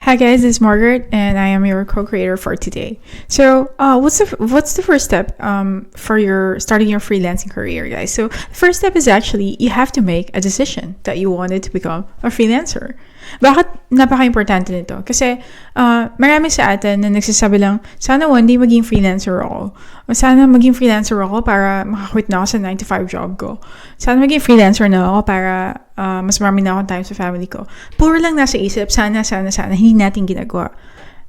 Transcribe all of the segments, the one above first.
Hi guys, this is Margaret, and I am your co-creator for today. So, what's the first step for your starting your freelancing career, guys? So, the first step is actually you have to make a decision that you wanted to become a freelancer. Bakit napaka-importante nito? Kasi marami sa atin na nagsasabi lang, sana one day maging freelancer ako. O sana maging freelancer ako para makakwit na ako sa 9 to 5 job ko. Sana maging freelancer na ako para mas marami na akong time sa family ko. Puro lang nasa isip, sana, hindi natin ginagawa.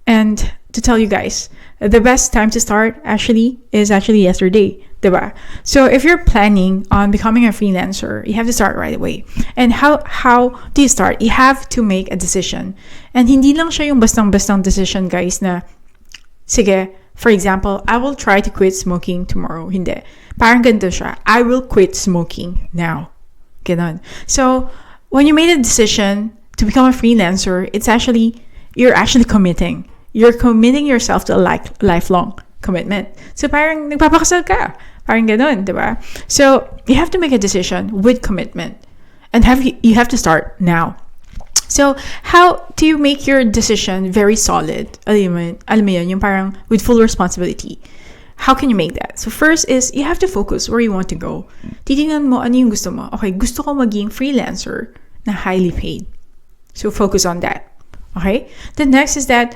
And to tell you guys, the best time to start is actually yesterday, diba? So if you're planning on becoming a freelancer, you have to start right away. And how do you start? You have to make a decision. And hindi lang siya yung bastang-bastang decision, guys, na sige, for example, I will try to quit smoking tomorrow. Hindi. Parang ganito siya. I will quit smoking now. Ganon. So when you made a decision to become a freelancer, you're actually committing. You're committing yourself to a lifelong commitment. So parang nagpapakasal ka. Parang ganun, diba? So you have to make a decision with commitment. And you have to start now. So how do you make your decision very solid? Alam mo yun, yung parang with full responsibility. How can you make that? So first is you have to focus where you want to go. Titingnan mo ano yung gusto mo. Okay, gusto ko maging freelancer na highly paid. So focus on that. Okay? The next is that,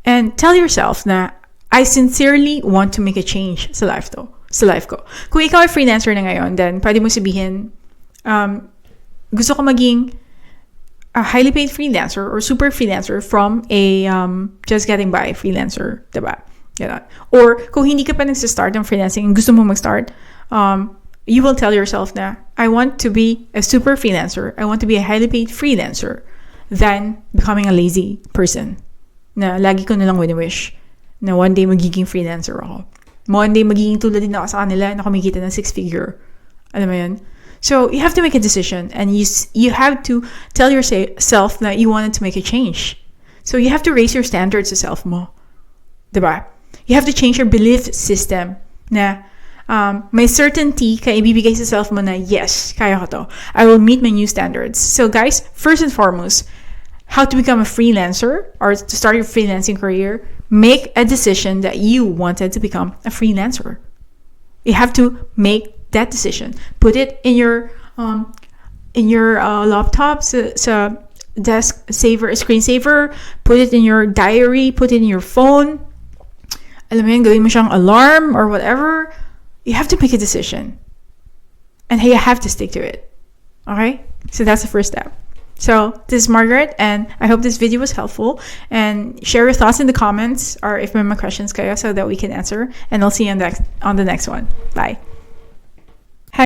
and tell yourself na I sincerely want to make a change sa life ko. Kung ikaw ay freelancer na ngayon, then pwede mo sabihin, gusto ko maging a highly paid freelancer or super freelancer from a just getting by freelancer, diba? Ganun. Or kung hindi ka pa nagsistart ng freelancing and gusto mo mag-start, you will tell yourself na I want to be a super freelancer. I want to be a highly paid freelancer than becoming a lazy person na lagi ko nalang wini-wish na one day magiging freelancer ako. One day magiging tulad din ako sa kanila na kumikita ng 6-figure. Alam mo yun? So you have to make a decision and you have to tell yourself that you wanted to make a change. So you have to raise your standards sa self mo. Diba? You have to change your belief system na may certainty ka ibibigay sa self mo na yes, kaya ko to. I will meet my new standards. So guys, first and foremost, how to become a freelancer or to start your freelancing career, make a decision that you wanted to become a freelancer. You have to make that decision. Put it in your laptop, sa desk saver, screensaver. Put it in your diary. Put it in your phone. Alam mo yun, gawin mo siyang alarm or whatever. You have to make a decision. And you have to stick to it. Okay? So that's the first step. So this is Margaret, and I hope this video was helpful. And share your thoughts in the comments or if may mga questions kayo so that we can answer. And I'll see you on the next one. Bye.